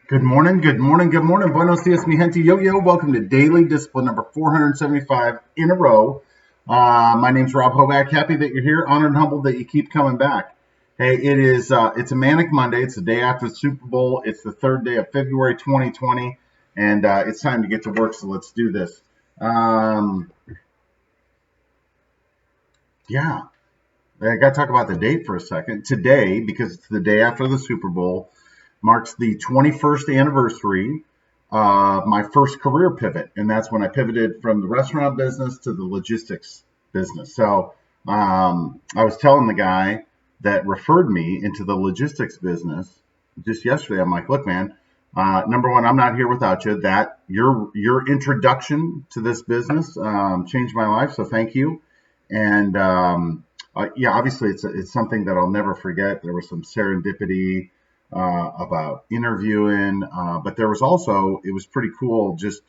Good morning, good morning, good morning. Buenos dias, mi gente. Yo. Welcome to Daily Discipline number 475 in a row. My name's Rob Hoback. Happy that you're here. Honored and humbled that you keep coming back. Hey, it's a manic Monday. It's the day after the Super Bowl. It's the third day of February 2020, and it's time to get to work. So let's do this. Um, yeah, I got to talk about the date for a second. Today, because it's the day after the Super Bowl, marks the 21st anniversary of my first career pivot. And that's when I pivoted from the restaurant business to the logistics business. So I was telling the guy that referred me into the logistics business just yesterday. I'm like, look, man, number one, I'm not here without you. That your introduction to this business changed my life. So thank you. And yeah, obviously it's something that I'll never forget. There was some serendipity about interviewing, but there was also it was pretty cool. Just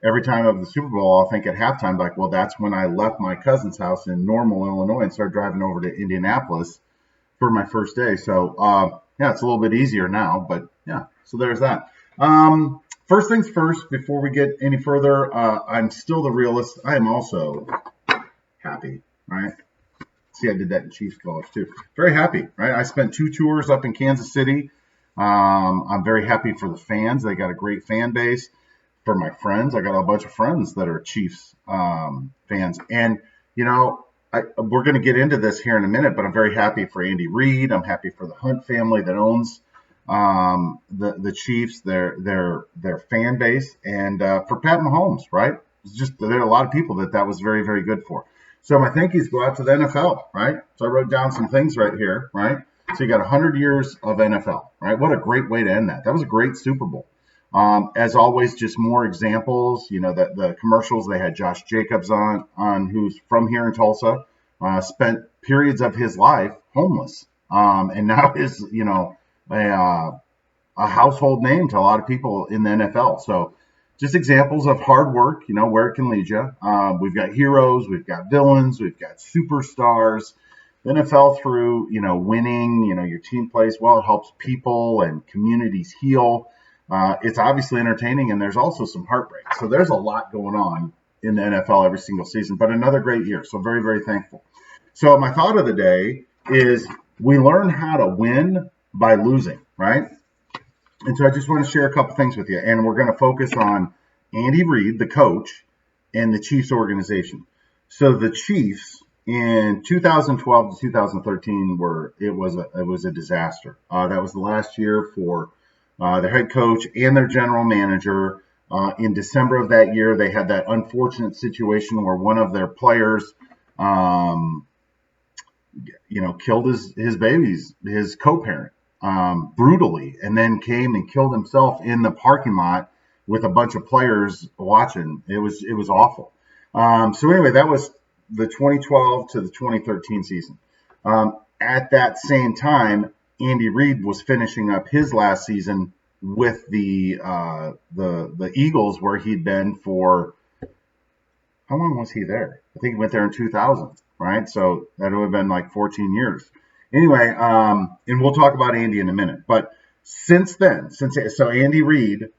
every time of the Super Bowl, I'll think at halftime, like, well, that's when I left my cousin's house in Normal, Illinois, and started driving over to Indianapolis for my first day. So yeah, it's a little bit easier now, but yeah. So there's that. First things first, before we get any further, I'm still the realist. I am also happy, right? See, I did that in Chiefs colors too. Very happy, right? I spent 2 tours up in Kansas City. I'm very happy for the fans. They got a great fan base. For my friends, I got a bunch of friends that are Chiefs fans. And, we're going to get into this here in a minute, but I'm very happy for Andy Reid. I'm happy for the Hunt family that owns the Chiefs, their fan base, and for Pat Mahomes, right? It's just there are a lot of people that was very, very good for. So my thank yous go out to the NFL, right? So I wrote down some things right here, right? So you got 100 years of NFL, right? What a great way to end that. That was a great Super Bowl. As always, just more examples. That the commercials they had Josh Jacobs on who's from here in Tulsa, spent periods of his life homeless, and now is a household name to a lot of people in the NFL. So just examples of hard work, where it can lead you. We've got heroes, we've got villains, we've got superstars. The NFL through, winning, your team plays well, it helps people and communities heal. It's obviously entertaining, and there's also some heartbreak. So there's a lot going on in the NFL every single season, but another great year. So very, very thankful. So my thought of the day is we learn how to win by losing, right? And so I just want to share a couple things with you. And we're going to focus on Andy Reid, the coach, and the Chiefs organization. So the Chiefs in 2012 to 2013 it was a disaster. That was the last year for their head coach and their general manager. In December of that year, they had that unfortunate situation where one of their players, killed his babies, his co-parent, brutally, and then came and killed himself in the parking lot with a bunch of players watching. It was awful. So anyway, that was the 2012 to the 2013 season. At that same time, Andy Reid was finishing up his last season with the Eagles, where he'd been for how long was he there? I think he went there in 2000, right? So that would have been like 14 years. Anyway, and we'll talk about Andy in a minute. But since then, so Andy Reid,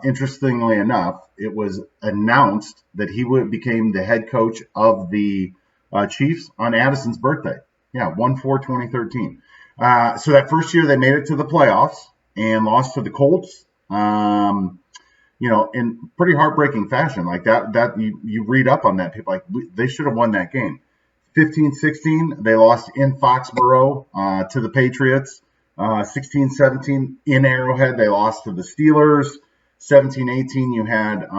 interestingly enough, it was announced that he became the head coach of the Chiefs on Addison's birthday. Yeah, 1/4/2013. So that first year they made it to the playoffs and lost to the Colts. In pretty heartbreaking fashion. Like that you read up on that. People they should have won that game. 15-16, they lost in Foxborough to the Patriots. 16-17 in Arrowhead, they lost to the Steelers. 17-18, you had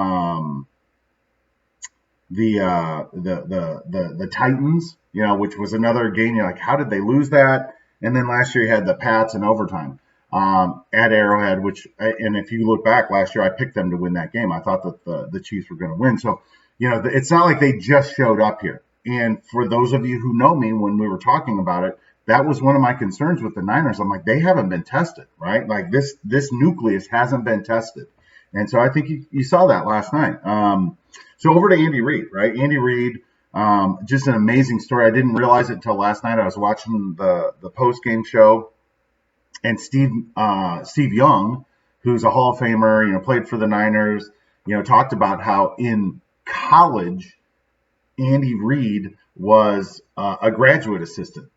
the Titans, which was another game. You're like, how did they lose that? And then last year you had the Pats in overtime at Arrowhead, and if you look back last year, I picked them to win that game. I thought that the Chiefs were going to win. So, it's not like they just showed up here. And for those of you who know me, when we were talking about it, that was one of my concerns with the Niners. I'm like, they haven't been tested, right? Like this nucleus hasn't been tested. And so I think you saw that last night. So over to Andy Reid, right? Andy Reid, just an amazing story. I didn't realize it until last night. I was watching the post-game show, and Steve Young, who's a Hall of Famer, played for the Niners, talked about how in college, Andy Reid was a graduate assistant,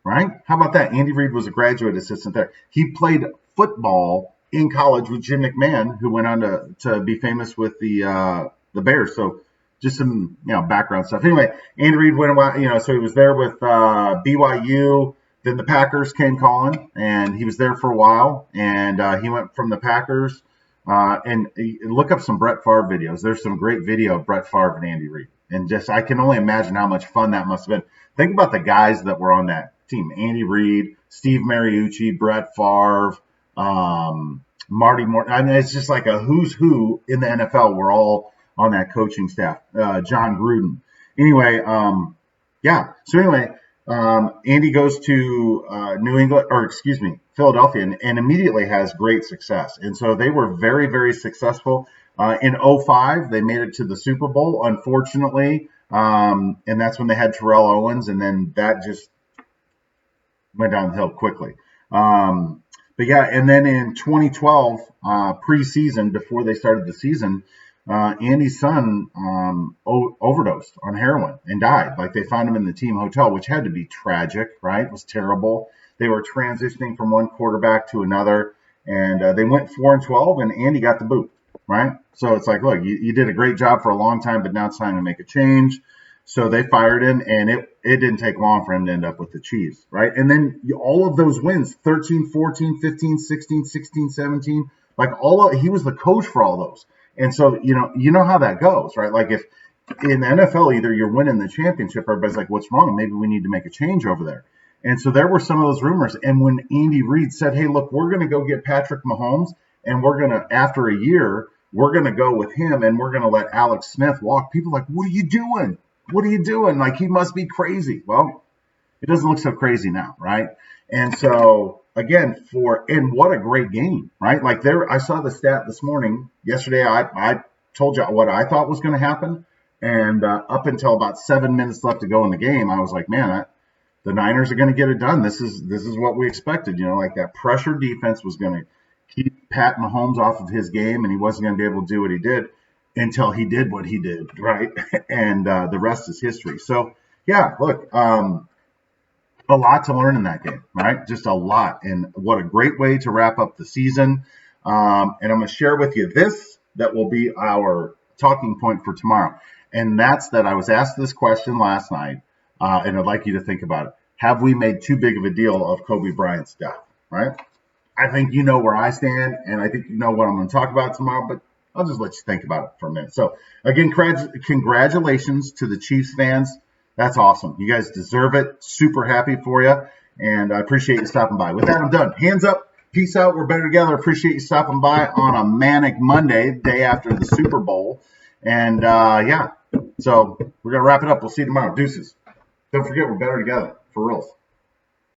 right? How about that? Andy Reid was a graduate assistant there. He played football in college with Jim McMahon, who went on to be famous with the Bears. So just some background stuff. Anyway, Andy Reid went away, so he was there with BYU. Then the Packers came calling, and he was there for a while. And he went from the Packers. And look up some Brett Favre videos. There's some great video of Brett Favre and Andy Reid. And just I can only imagine how much fun that must have been. Think about the guys that were on that team: Andy Reid, Steve Mariucci, Brett Favre, Marty Morton. I mean, it's just like a who's who in the NFL. We're all on that coaching staff. John Gruden. Anyway, So anyway, Andy goes to Philadelphia, and immediately has great success. And so they were very, very successful. In 2005, they made it to the Super Bowl, unfortunately. And that's when they had Terrell Owens, and then that just went downhill quickly. And then in 2012, preseason, before they started the season, Andy's son overdosed on heroin and died. Like, they found him in the team hotel, which had to be tragic, right? It was terrible. They were transitioning from one quarterback to another, and they went 4-12, and Andy got the boot, right? So it's like, look, you did a great job for a long time, but now it's time to make a change. So they fired him, and it didn't take long for him to end up with the Chiefs, right? And then all of those wins, 13, 14, 15, 16, 16, 17, he was the coach for all those. And so, you know how that goes, right? Like, if in the NFL, either you're winning the championship, everybody's like, what's wrong? Maybe we need to make a change over there. And so there were some of those rumors. And when Andy Reid said, hey, look, we're going to go get Patrick Mahomes, and we're going to, after a year, we're going to go with him, and we're going to let Alex Smith walk. People are like, what are you doing? What are you doing? Like, he must be crazy. Well, it doesn't look so crazy now, right? And so, again, and what a great game, right? Like, I saw the stat this morning. Yesterday, I told you what I thought was going to happen. And up until about 7 minutes left to go in the game, I was like, man, the Niners are going to get it done. This is what we expected. Like, that pressure defense was going to keep Pat Mahomes off of his game, and he wasn't going to be able to do what he did until he did what he did, right? And the rest is history. So, yeah, look, a lot to learn in that game, right? Just a lot. And what a great way to wrap up the season. And I'm going to share with you this that will be our talking point for tomorrow. And that's that I was asked this question last night, and I'd like you to think about it. Have we made too big of a deal of Kobe Bryant's death, right? I think you know where I stand, and I think you know what I'm going to talk about tomorrow, but I'll just let you think about it for a minute. So, again, congratulations to the Chiefs fans. That's awesome. You guys deserve it. Super happy for you, and I appreciate you stopping by. With that, I'm done. Hands up. Peace out. We're better together. Appreciate you stopping by on a manic Monday, day after the Super Bowl. And, so we're going to wrap it up. We'll see you tomorrow. Deuces. Don't forget, we're better together. For real.